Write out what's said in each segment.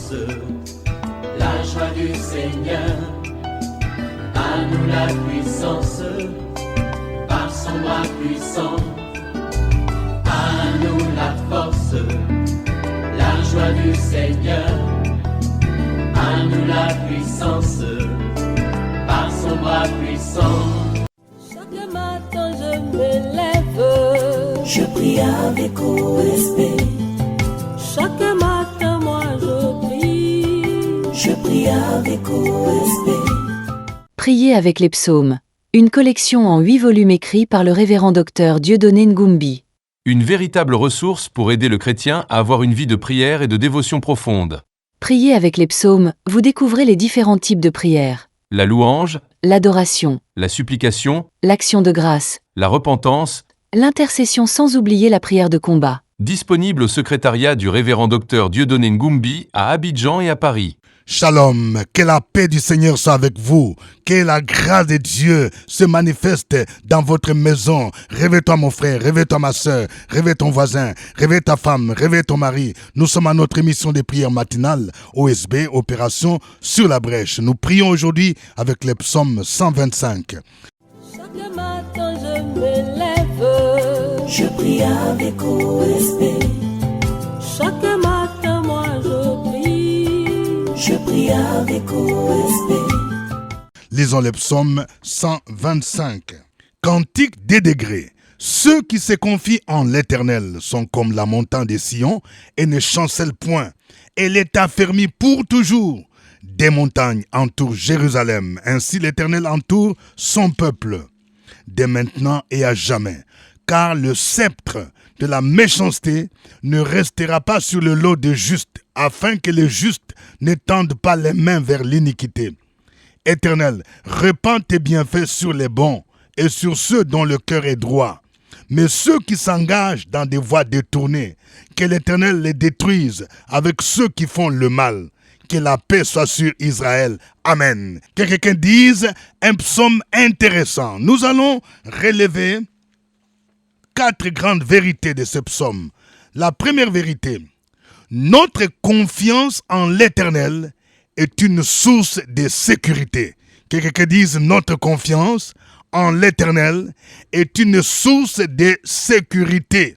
force, la joie du Seigneur. À nous la puissance, par son bras puissant. À nous la force, la joie du Seigneur. À nous la puissance, par son bras puissant. Chaque matin je me lève, je prie avec OSB. Chaque matin moi je prie avec OSB. Prier avec les psaumes, une collection en 8 volumes écrits par le révérend docteur Dieudonné Ngumbi. Une véritable ressource pour aider le chrétien à avoir une vie de prière et de dévotion profonde. Prier avec les psaumes, vous découvrez les différents types de prières. La louange, L'adoration, la supplication, l'action de grâce, la repentance, l'intercession sans oublier la prière de combat. disponible au secrétariat du révérend docteur Dieudonné Ngumbi à Abidjan et à Paris. Shalom, que la paix du Seigneur soit avec vous, que la grâce de Dieu se manifeste dans votre maison. Réveille-toi mon frère, réveille-toi ma soeur, réveille ton voisin, réveille ta femme, réveille ton mari. Nous sommes à notre émission de prière matinale, OSB, Opération sur la brèche. Nous prions aujourd'hui avec les psaumes 125. Chaque matin je me lève, je prie avec OSB. Chaque matin moi je prie avec OSB. Lisons les psaumes 125. Cantique des degrés. Ceux qui se confient en l'Éternel sont comme la montagne de Sion et ne chancellent point. Elle est affermie pour toujours. Des montagnes entourent Jérusalem. Ainsi l'Éternel entoure son peuple. Dès maintenant et à jamais. Car le sceptre de la méchanceté ne restera pas sur le lot des justes, afin que les justes ne tendent pas les mains vers l'iniquité. Éternel, répands tes bienfaits sur les bons et sur ceux dont le cœur est droit. Mais ceux qui s'engagent dans des voies détournées, que l'Éternel les détruise avec ceux qui font le mal. Que la paix soit sur Israël. Amen. Que quelqu'un dise un psaume intéressant. Nous allons relever 4 grandes vérités de ce psaume. La première vérité, notre confiance en l'Éternel est une source de sécurité. Que quelqu'un dise notre confiance en l'Éternel est une source de sécurité.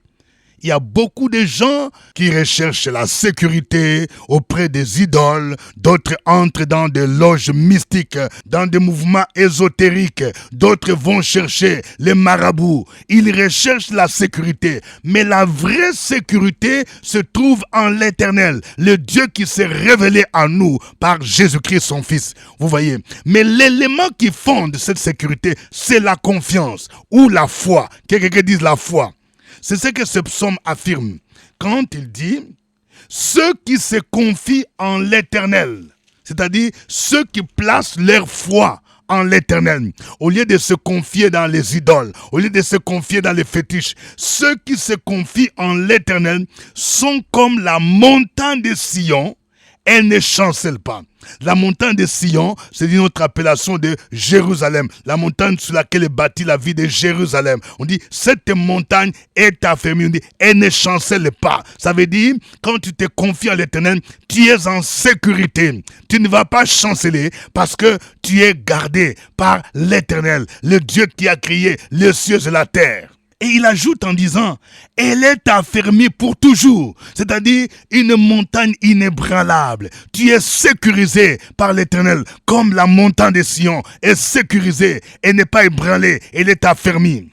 Il y a beaucoup de gens qui recherchent la sécurité auprès des idoles. D'autres entrent dans des loges mystiques, dans des mouvements ésotériques. D'autres vont chercher les marabouts. Ils recherchent la sécurité. Mais la vraie sécurité se trouve en l'Éternel, le Dieu qui s'est révélé à nous par Jésus-Christ, son Fils. Vous voyez. Mais l'élément qui fonde cette sécurité, c'est la confiance ou la foi. Quelqu'un dise la foi. C'est ce que ce psaume affirme quand il dit « Ceux qui se confient en l'Éternel », c'est-à-dire ceux qui placent leur foi en l'Éternel, au lieu de se confier dans les idoles, au lieu de se confier dans les fétiches, ceux qui se confient en l'Éternel sont comme la montagne de Sion, elle ne chancelle pas. La montagne de Sion, c'est une autre appellation de Jérusalem. La montagne sur laquelle est bâtie la vie de Jérusalem. On dit, cette montagne est affermie. On dit, elle ne chancelle pas. Ça veut dire, quand tu te confies à l'Éternel, tu es en sécurité. Tu ne vas pas chanceler parce que tu es gardé par l'Éternel, le Dieu qui a créé les cieux et la terre. Et il ajoute en disant, elle est affermie pour toujours, c'est-à-dire une montagne inébranlable. Tu es sécurisé par l'Éternel, comme la montagne de Sion est sécurisée et n'est pas ébranlée, elle est affermie.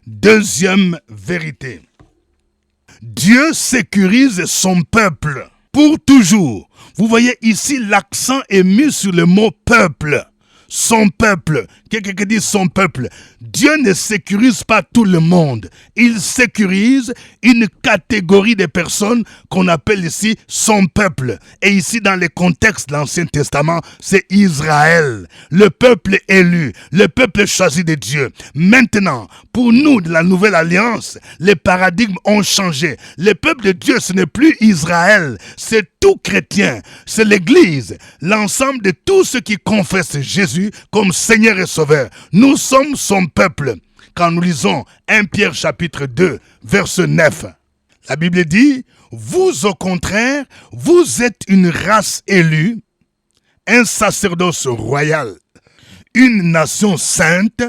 Deuxième vérité, Dieu sécurise son peuple pour toujours. Vous voyez ici, l'accent est mis sur le mot peuple. Son peuple, quelqu'un dit son peuple. Dieu ne sécurise pas tout le monde. Il sécurise une catégorie de personnes qu'on appelle ici son peuple. Et ici, dans le contexte de l'Ancien Testament, c'est Israël, le peuple élu, le peuple choisi de Dieu. Maintenant, pour nous de la Nouvelle Alliance, les paradigmes ont changé. Le peuple de Dieu, ce n'est plus Israël, c'est tout chrétien, c'est l'Église, l'ensemble de tous ceux qui confessent Jésus comme Seigneur et Sauveur. Nous sommes son peuple. Quand nous lisons 1 Pierre chapitre 2, verset 9, la Bible dit, Vous, au contraire, vous êtes une race élue, un sacerdoce royal, une nation sainte,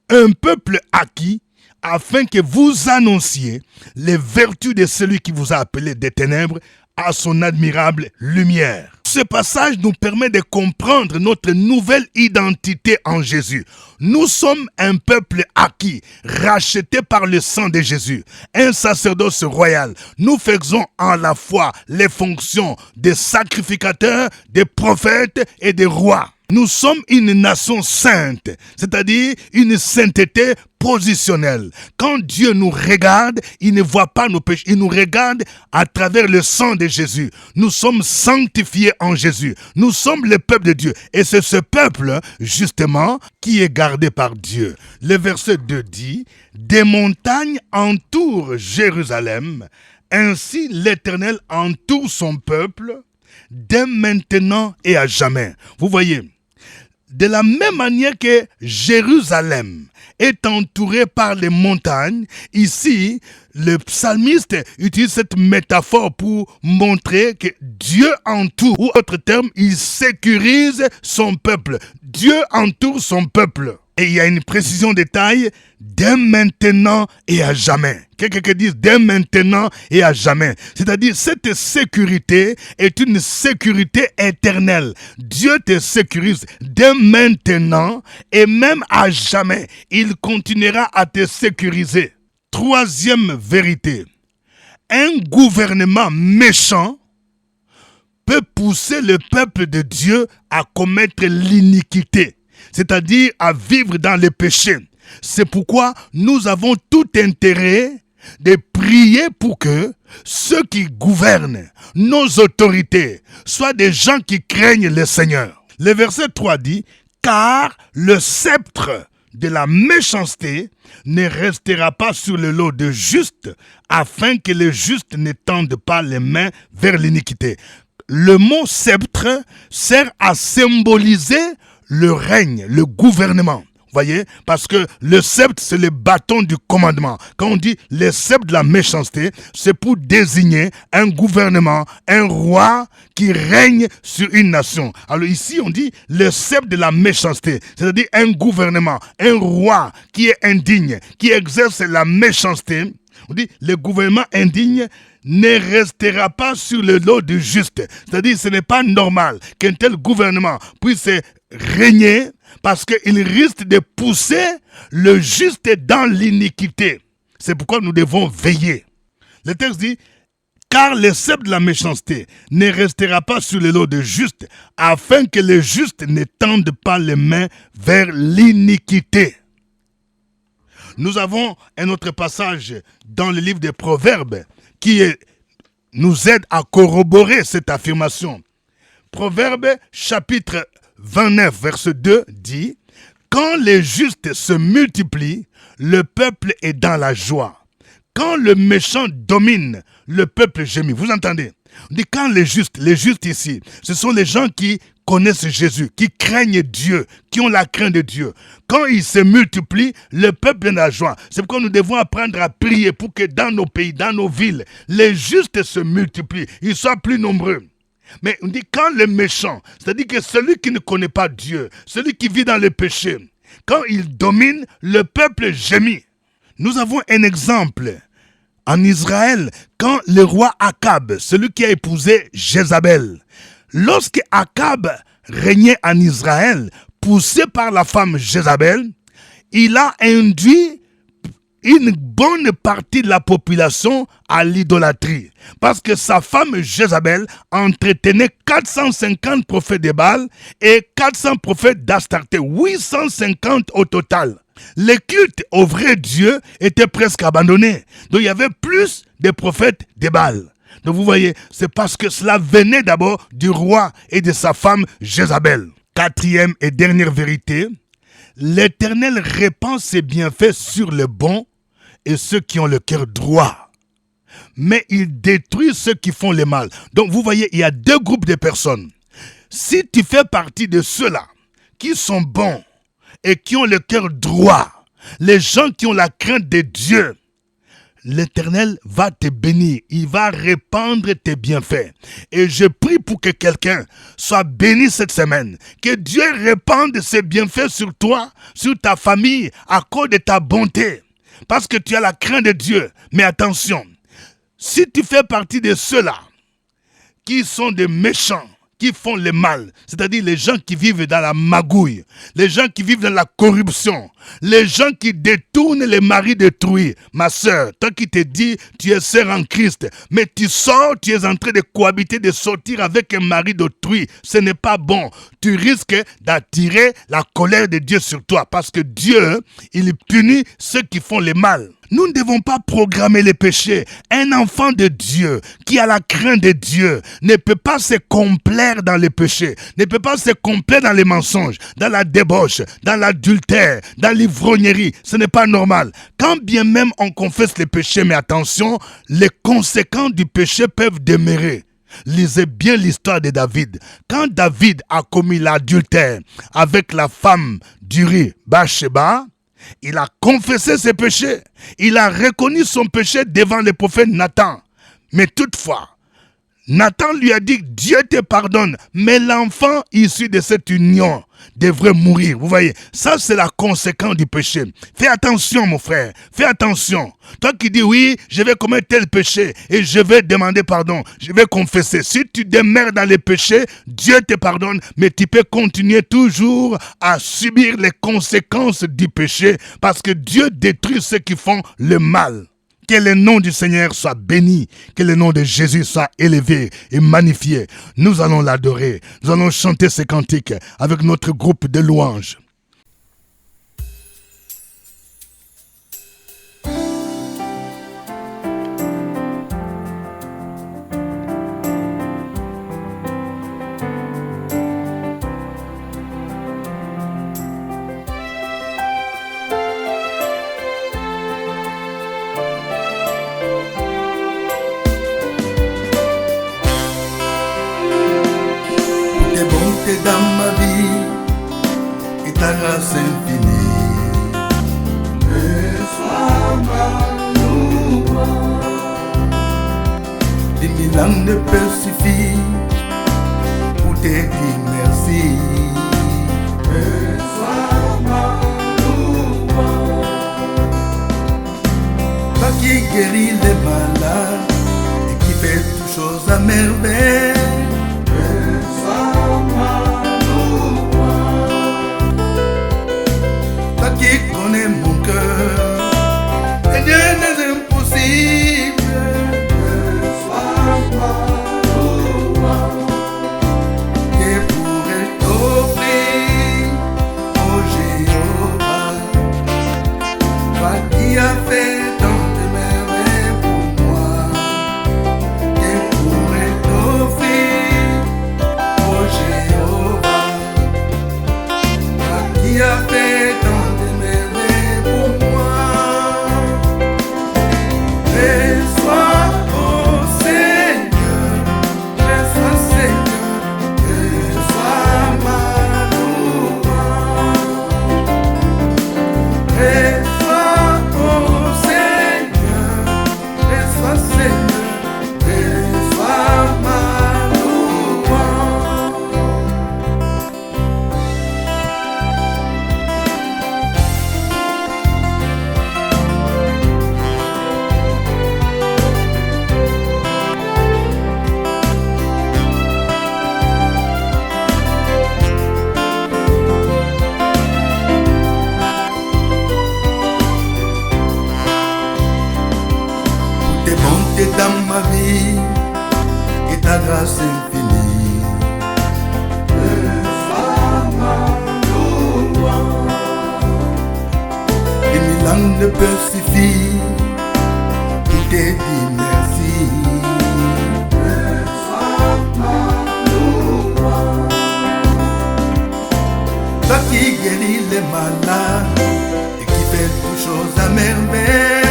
un peuple acquis, afin que vous annonciez les vertus de celui qui vous a appelé des ténèbres à son admirable lumière. Ce passage nous permet de comprendre notre nouvelle identité en Jésus. Nous sommes un peuple acquis, racheté par le sang de Jésus, un sacerdoce royal. Nous faisons à la fois les fonctions de sacrificateurs, de prophètes et de rois. Nous sommes une nation sainte, c'est-à-dire une sainteté positionnelle. Quand Dieu nous regarde, il ne voit pas nos péchés, il nous regarde à travers le sang de Jésus. Nous sommes sanctifiés en Jésus. Nous sommes le peuple de Dieu. Et c'est ce peuple, justement, qui est gardé par Dieu. Le verset 2 dit, « Des montagnes entourent Jérusalem, ainsi l'Éternel entoure son peuple, dès maintenant et à jamais. » Vous voyez, de la même manière que Jérusalem est entouré par les montagnes, ici, le psalmiste utilise cette métaphore pour montrer que Dieu entoure, ou autre terme, il sécurise son peuple. Dieu entoure son peuple. Et il y a une précision de taille, dès maintenant et à jamais. Quelqu'un qui dit dès maintenant et à jamais. C'est-à-dire, cette sécurité est une sécurité éternelle. Dieu te sécurise dès maintenant et même à jamais. Il continuera à te sécuriser. Troisième vérité. Un gouvernement méchant peut pousser le peuple de Dieu à commettre l'iniquité, c'est-à-dire à vivre dans le péché. C'est pourquoi nous avons tout intérêt de prier pour que ceux qui gouvernent, nos autorités, soient des gens qui craignent le Seigneur. Le verset 3 dit, « Car le sceptre de la méchanceté ne restera pas sur le lot de justes, afin que les justes ne tendent pas les mains vers l'iniquité. » Le mot sceptre sert à symboliser le règne, le gouvernement. Voyez, parce que le sceptre, c'est le bâton du commandement. Quand on dit le sceptre de la méchanceté, c'est pour désigner un gouvernement, un roi qui règne sur une nation. Alors ici, on dit le sceptre de la méchanceté, c'est-à-dire un gouvernement, un roi qui est indigne, qui exerce la méchanceté. On dit le gouvernement indigne ne restera pas sur le lot du juste. C'est-à-dire ce n'est pas normal qu'un tel gouvernement puisse régner parce qu'il risque de pousser le juste dans l'iniquité. C'est pourquoi nous devons veiller. Le texte dit, car le sceptre de la méchanceté ne restera pas sur le lot de juste, afin que les justes ne tendent pas les mains vers l'iniquité. Nous avons un autre passage dans le livre des Proverbes qui nous aide à corroborer cette affirmation. Proverbes chapitre 29, verset 2 dit, « Quand les justes se multiplient, le peuple est dans la joie. Quand le méchant domine, le peuple gémit. » Vous entendez? On dit quand les justes ici, ce sont les gens qui connaissent Jésus, qui craignent Dieu, qui ont la crainte de Dieu. Quand ils se multiplient, le peuple est dans la joie. C'est pourquoi nous devons apprendre à prier pour que dans nos pays, dans nos villes, les justes se multiplient, ils soient plus nombreux. Mais on dit quand le méchant, c'est-à-dire que celui qui ne connaît pas Dieu, celui qui vit dans le péché, quand il domine, le peuple gémit. Nous avons un exemple en Israël, quand le roi Akab, celui qui a épousé Jézabel, lorsque Akab régnait en Israël, poussé par la femme Jézabel, il a induit une bonne partie de la population à l'idolâtrie. Parce que sa femme Jézabel entretenait 450 prophètes de Baal et 400 prophètes d'Astarté, 850 au total. Le culte au vrai Dieu était presque abandonné. Donc il y avait plus de prophètes de Baal. Donc vous voyez, c'est parce que cela venait d'abord du roi et de sa femme Jézabel. Quatrième et dernière vérité, l'Éternel répand ses bienfaits sur les bons et ceux qui ont le cœur droit. Mais il détruit ceux qui font le mal. Donc vous voyez, il y a deux groupes de personnes. Si tu fais partie de ceux-là qui sont bons et qui ont le cœur droit, les gens qui ont la crainte de Dieu, l'Éternel va te bénir. Il va répandre tes bienfaits. Et je prie pour que quelqu'un soit béni cette semaine. Que Dieu répande ses bienfaits sur toi, sur ta famille, à cause de ta bonté. Parce que tu as la crainte de Dieu. Mais attention, si tu fais partie de ceux-là qui sont des méchants, qui font le mal, c'est-à-dire les gens qui vivent dans la magouille, les gens qui vivent dans la corruption, les gens qui détournent les maris d'autrui. Ma sœur, toi qui te dis, tu es sœur en Christ, mais tu sors, tu es en train de cohabiter, de sortir avec un mari d'autrui. Ce n'est pas bon. Tu risques d'attirer la colère de Dieu sur toi, parce que Dieu, il punit ceux qui font le mal. Nous ne devons pas programmer les péchés. Un enfant de Dieu qui a la crainte de Dieu ne peut pas se complaire dans les péchés, ne peut pas se complaire dans les mensonges, dans la débauche, dans l'adultère, dans l'ivrognerie. Ce n'est pas normal. Quand bien même on confesse les péchés, mais attention, les conséquences du péché peuvent demeurer. Lisez bien l'histoire de David. Quand David a commis l'adultère avec la femme d'Uri, Bathsheba, il a confessé ses péchés. Il a reconnu son péché devant le prophète Nathan. Mais toutefois, Nathan lui a dit, Dieu te pardonne, mais l'enfant issu de cette union devrait mourir. Vous voyez, ça c'est la conséquence du péché. Fais attention mon frère, fais attention. Toi qui dis oui, je vais commettre tel péché et je vais demander pardon, je vais confesser. Si tu demeures dans les péchés, Dieu te pardonne, mais tu peux continuer toujours à subir les conséquences du péché parce que Dieu détruit ceux qui font le mal. Que le nom du Seigneur soit béni, que le nom de Jésus soit élevé et magnifié. Nous allons l'adorer, nous allons chanter ces cantiques avec notre groupe de louanges. Dans ma vie et ta grâce infinie, sois ma louange. 10 000 ans ne peuvent suffire pour te dire merci. Sois ma louange. Toi qui guéris les malades et qui fais toutes choses à merveille. Qui connaît mon cœur et Dieu des impossibles. Sois ma louange. Que pourrais-je t'offrir, oh Jéhovah, toi qui as fait tant de merveilles pour moi. Que pourrais-je t'offrir, oh Jéhovah, toi qui as fait tant dans ma vie et ta grâce infinie. Sois ma louange. 10 000 ans ne peuvent suffire pour te dire merci. Sois ma louange. Toi qui guéris les malades et qui fais toutes choses à merveille.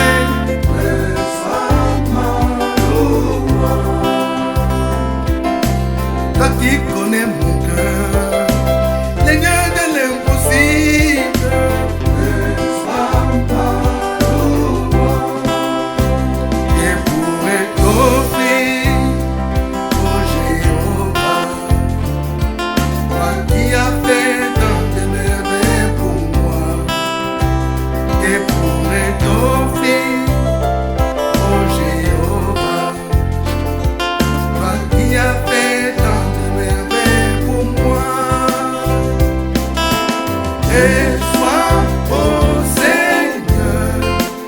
Toi qui connais mon cœur, les Dieu de l'impossible. Sois ma louange. Reçois, oh Seigneur,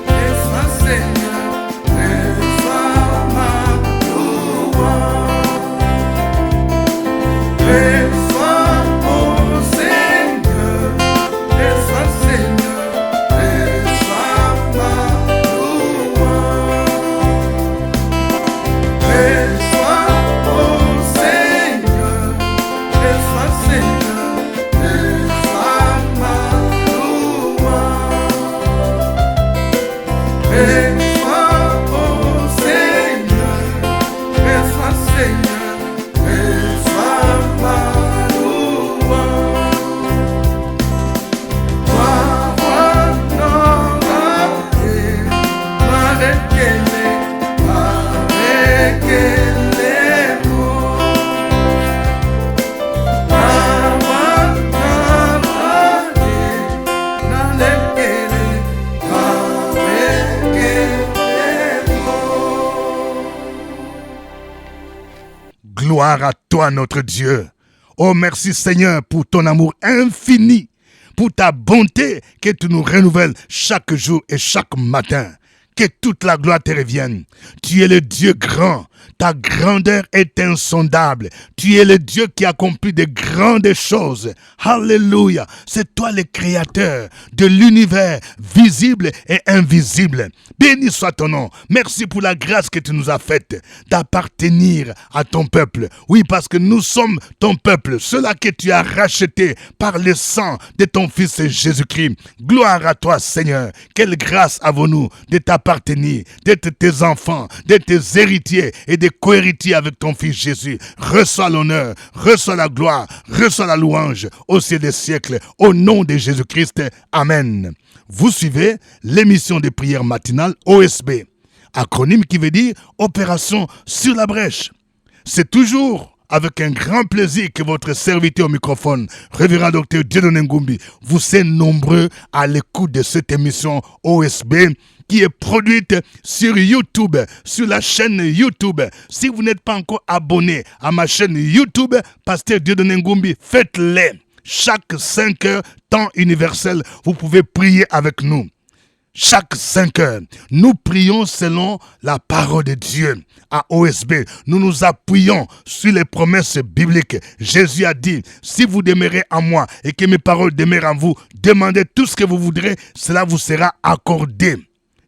reçois Seigneur, reçois ma louange. Reçois, oh Seigneur, reçois Seigneur, reçois ma louange. Reçois, oh Seigneur, reçois Seigneur, reçois ma louange. Reçois, oh Seigneur, reçois Seigneur, reçois ma louange. Toi, Gloire à toi, notre Dieu. Oh, merci Seigneur pour ton amour infini, pour ta bonté que tu nous renouvelles chaque jour et chaque matin. Que toute la gloire te revienne. Tu es le Dieu grand. Ta grandeur est insondable. Tu es le Dieu qui accomplit de grandes choses. Alléluia. C'est toi le créateur de l'univers visible et invisible. Béni soit ton nom. Merci pour la grâce que tu nous as faite d'appartenir à ton peuple. Oui, parce que nous sommes ton peuple, ceux-là que tu as rachetés par le sang de ton Fils Jésus-Christ. Gloire à toi, Seigneur. Quelle grâce avons-nous de t'appartenir, d'être tes enfants, d'être tes héritiers et de co-héritiers avec ton Fils Jésus. Reçois l'honneur, reçois la gloire, reçois la louange au ciel des siècles, au nom de Jésus-Christ. Amen. Vous suivez l'émission de prière matinale OSB, acronyme qui veut dire Opération sur la brèche. C'est toujours avec un grand plaisir que votre serviteur au microphone, révérend docteur Dieudonné Ngumbi, vous êtes nombreux à l'écoute de cette émission OSB qui est produite sur YouTube, sur la chaîne YouTube. Si vous n'êtes pas encore abonné à ma chaîne YouTube, Pasteur Dieudonné Ngumbi, faites-le. Chaque 5 heures, temps universel, vous pouvez prier avec nous. Chaque 5 heures, nous prions selon la parole de Dieu. À OSB, nous nous appuyons sur les promesses bibliques. Jésus a dit, si vous demeurez en moi et que mes paroles demeurent en vous, demandez tout ce que vous voudrez, cela vous sera accordé.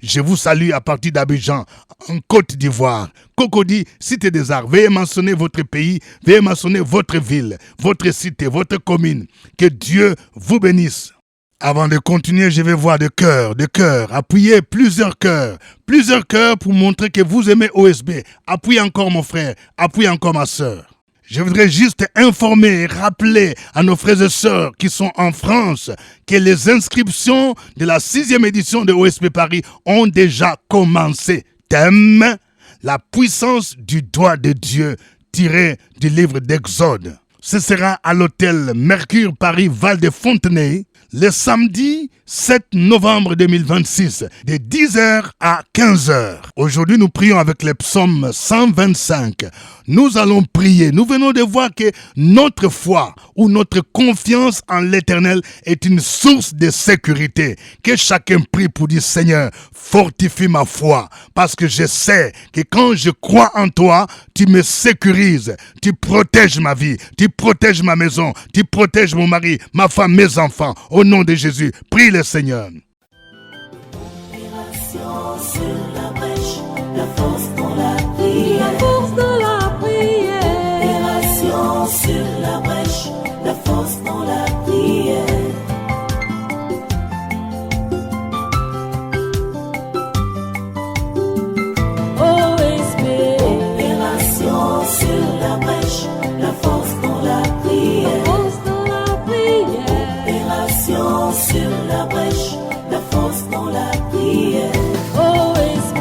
Je vous salue à partir d'Abidjan, en Côte d'Ivoire. Cocody, Cité des Arts. Veuillez mentionner votre pays, veuillez mentionner votre ville, votre cité, votre commune. Que Dieu vous bénisse. Avant de continuer, je vais voir de cœur, appuyez plusieurs cœurs pour montrer que vous aimez OSB. Appuyez encore mon frère, appuyez encore ma sœur. Je voudrais juste informer et rappeler à nos frères et sœurs qui sont en France que les inscriptions de la 6e édition de OSB Paris ont déjà commencé. Thème, la puissance du doigt de Dieu, tiré du livre d'Exode. Ce sera à l'hôtel Mercure Paris Val de Fontenay, le samedi 7 novembre 2026, de 10h à 15h. Aujourd'hui, nous prions avec le psaume 125. Nous allons prier. Nous venons de voir que notre foi ou notre confiance en l'Éternel est une source de sécurité. Que chacun prie pour dire, Seigneur, fortifie ma foi. Parce que je sais que quand je crois en toi, tu me sécurises. Tu protèges ma vie. Tu protèges ma maison. Tu protèges mon mari, ma femme, mes enfants. Au nom de Jésus, prie le Seigneur. Opération sur la brèche, la force dans la prière. La force dans la prière. Opération sur la brèche, la force dans la prière. OSB. Opération sur la brèche, la force dans la prière. La force dans la prière. Opération sur la brèche, la force dans la prière. OSB.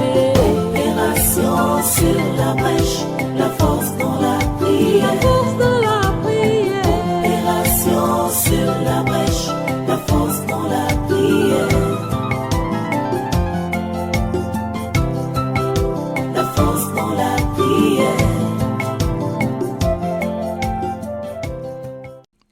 Opération sur la brèche, la force dans la prière. La force dans la prière. Opération sur la brèche, la force dans la prière. La force dans la prière.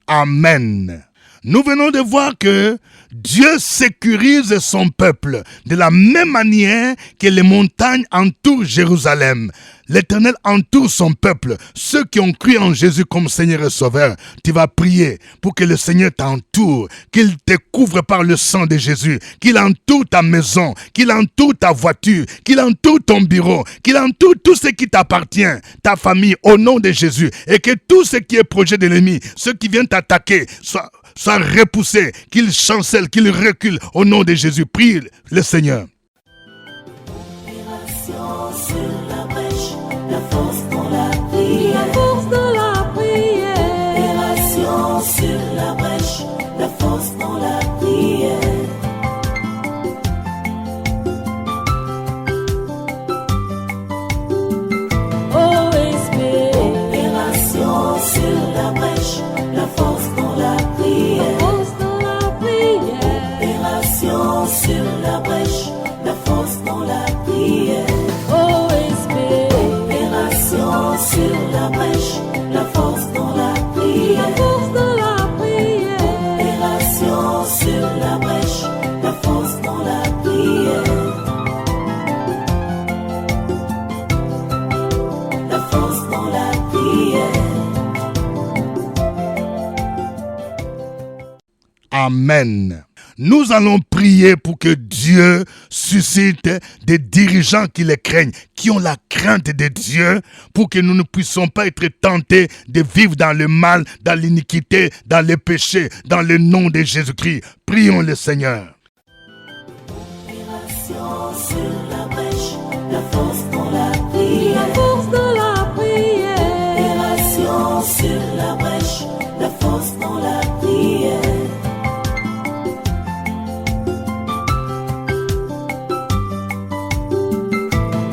Amen. Nous venons de voir que Dieu sécurise son peuple de la même manière que les montagnes entourent Jérusalem. L'Éternel entoure son peuple. Ceux qui ont cru en Jésus comme Seigneur et Sauveur, tu vas prier pour que le Seigneur t'entoure, qu'il te couvre par le sang de Jésus, qu'il entoure ta maison, qu'il entoure ta voiture, qu'il entoure ton bureau, qu'il entoure tout ce qui t'appartient, ta famille, au nom de Jésus, et que tout ce qui est projet de l'ennemi, ceux qui viennent t'attaquer, soit repoussé, qu'il chancelle, qu'il recule au nom de Jésus. Prie le Seigneur. Sur la brèche, la force dans la prière. La force de la prière. Opération sur la brèche, la force dans la prière. OSP. Opération sur la brèche, la force dans la prière. La force de la prière. Opération sur la brèche, la force dans la prière. OSP. Opération sur la brèche, la force dans la prière. La force de la prière. Opération sur la brèche, la force dans la prière. La force dans la prière. Amen. Nous allons prier pour que Dieu suscite des dirigeants qui les craignent, qui ont la crainte de Dieu, pour que nous ne puissions pas être tentés de vivre dans le mal, dans l'iniquité, dans le péché, dans le nom de Jésus-Christ. Prions le Seigneur. Opération sur la brèche, la force dans la prière. La force de la prière. Opération sur la brèche, la force dans la prière.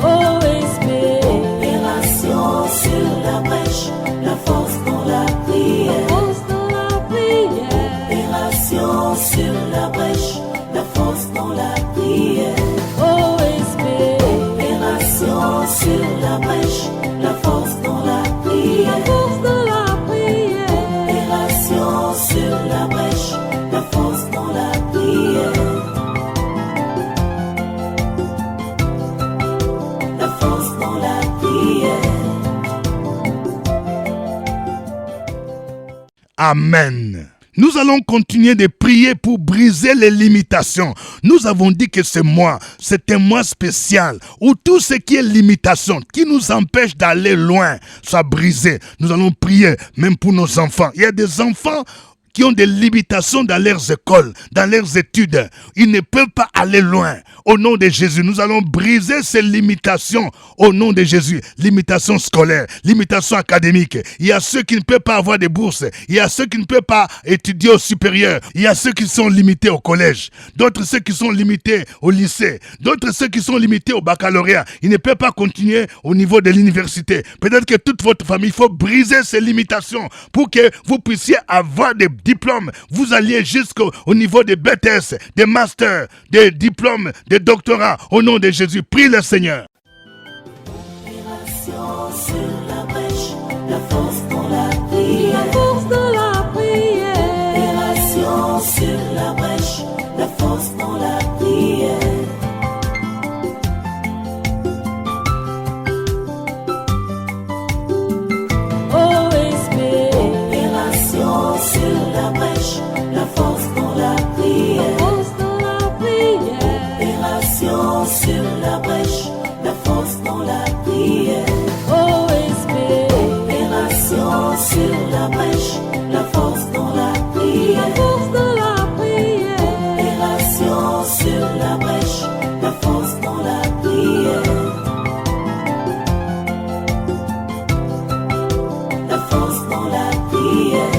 OSP. Opération sur la brèche, la force dans la prière. La force de la prière. Opération sur la brèche, la force dans la prière. OSP. Opération sur la brèche, la force dans la prière. La force de la prière. Opération sur la brèche, la force dans la prière. La force dans la prière. Amen. Nous allons continuer de prier pour briser les limitations. Nous avons dit que ce mois, c'est un mois spécial où tout ce qui est limitation, qui nous empêche d'aller loin, soit brisé. Nous allons prier même pour nos enfants. Il y a des enfants qui ont des limitations dans leurs écoles, dans leurs études. Ils ne peuvent pas aller loin. Au nom de Jésus, nous allons briser ces limitations au nom de Jésus. Limitations scolaires, limitations académiques. Il y a ceux qui ne peuvent pas avoir de bourses. Il y a ceux qui ne peuvent pas étudier au supérieur. Il y a ceux qui sont limités au collège. D'autres ceux qui sont limités au lycée. D'autres ceux qui sont limités au baccalauréat. Ils ne peuvent pas continuer au niveau de l'université. Peut-être que toute votre famille, il faut briser ces limitations pour que vous puissiez avoir des diplômes. Vous alliez jusqu'au niveau des BTS, des masters, des diplômes, des doctorats. Au nom de Jésus, prie le Seigneur. Opération sur la brèche, la force dans la prière. La force de la prière. Opération sur la brèche, la force dans la prière. OSP. Opération sur la brèche, la force dans la prière. La force de la prière. Opération sur la brèche, la force dans la prière. OSP. Opération sur la brèche, la force dans la prière. La force de la prière. Opération sur la brèche, la force dans la prière. La force dans la prière.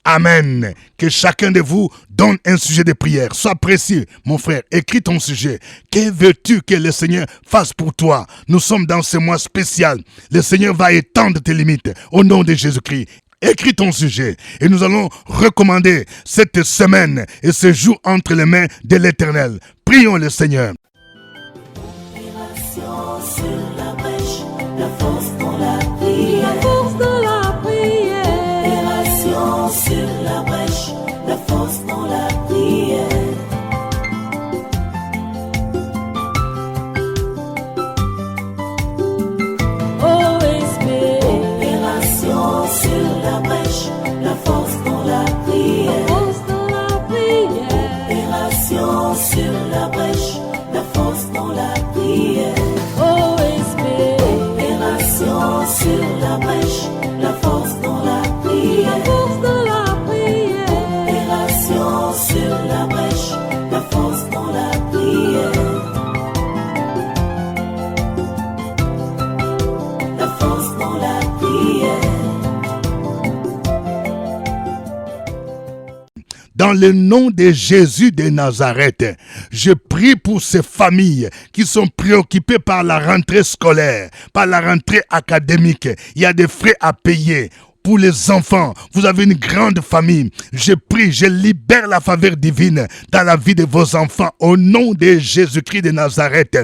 Amen. Que chacun de vous donne un sujet de prière. Sois précis, mon frère. Écris ton sujet. Que veux-tu que le Seigneur fasse pour toi? Nous sommes dans ce mois spécial. Le Seigneur va étendre tes limites. Au nom de Jésus-Christ. Écris ton sujet et nous allons recommander cette semaine et ce jour entre les mains de l'Éternel. Prions le Seigneur. Opération sur la brèche, la force dans la prière. La force de la prière. dans le nom de Jésus de Nazareth. Je prie pour ces familles qui sont préoccupées par la rentrée scolaire, par la rentrée académique. Il y a des frais à payer. Pour les enfants, vous avez une grande famille. Je prie, je libère la faveur divine dans la vie de vos enfants au nom de Jésus-Christ de Nazareth.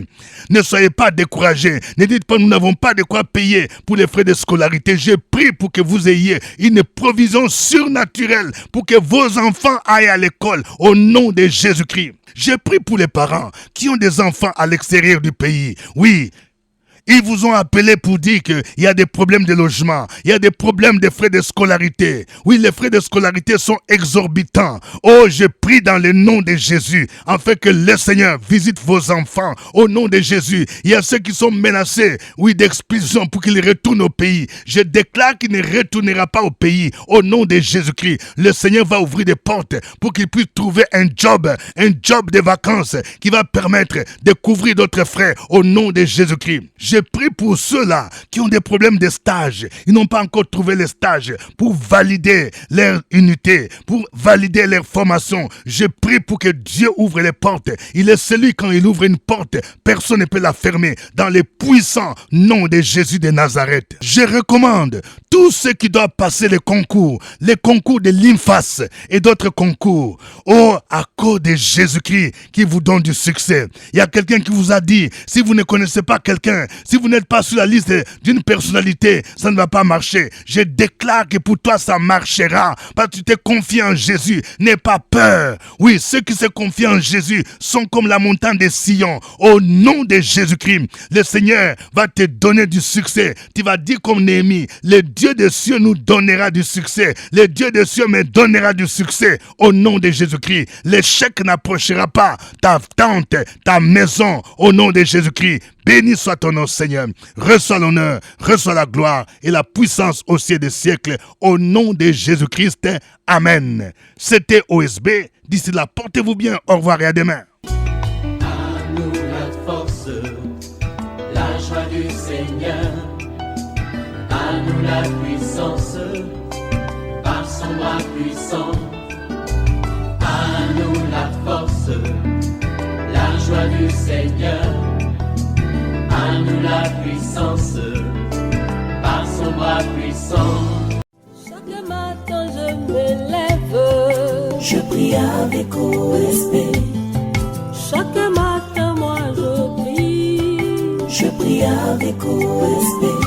Ne soyez pas découragés. Ne dites pas nous n'avons pas de quoi payer pour les frais de scolarité. Je prie pour que vous ayez une provision surnaturelle pour que vos enfants aillent à l'école au nom de Jésus-Christ. Je prie pour les parents qui ont des enfants à l'extérieur du pays. Oui. Ils vous ont appelé pour dire qu'il y a des problèmes de logement, il y a des problèmes de frais de scolarité. Oui, les frais de scolarité sont exorbitants. Oh, je prie dans le nom de Jésus, afin que le Seigneur visite vos enfants au nom de Jésus. Il y a ceux qui sont menacés, oui, d'expulsion pour qu'ils retournent au pays. Je déclare qu'il ne retournera pas au pays au nom de Jésus-Christ. Le Seigneur va ouvrir des portes pour qu'il puisse trouver un job de vacances qui va permettre de couvrir d'autres frais au nom de Jésus-Christ. Je prie pour ceux-là qui ont des problèmes de stage. Ils n'ont pas encore trouvé les stages pour valider leur unité, pour valider leur formation. Je prie pour que Dieu ouvre les portes. Il est celui, quand il ouvre une porte, personne ne peut la fermer. Dans les puissants noms de Jésus de Nazareth. Je recommande tous ceux qui doivent passer les concours de l'INFAS et d'autres concours. Oh, à cause de Jésus-Christ qui vous donne du succès. Il y a quelqu'un qui vous a dit, si vous ne connaissez pas quelqu'un, si vous n'êtes pas sur la liste d'une personnalité, ça ne va pas marcher. Je déclare que pour toi, ça marchera. Parce que tu t'es confié en Jésus. N'aie pas peur. Oui, ceux qui se confient en Jésus sont comme la montagne de Sion. Au nom de Jésus-Christ, le Seigneur va te donner du succès. Tu vas dire comme Néhémie, le Dieu des cieux nous donnera du succès. Le Dieu des cieux me donnera du succès. Au nom de Jésus-Christ, l'échec n'approchera pas ta tente, ta maison. Au nom de Jésus-Christ, béni soit ton nom, Seigneur. Reçois l'honneur, reçois la gloire et la puissance au ciel des siècles. Au nom de Jésus-Christ, Amen. C'était OSB. D'ici là, portez-vous bien. Au revoir et à demain. À nous la force, la joie du Seigneur. À nous la puissance, par son bras puissant. À nous la force, la joie du Seigneur. À nous la puissance, par son bras puissant. Chaque matin je me lève, Je prie avec OSB. chaque matin moi je prie. Je prie avec OSB.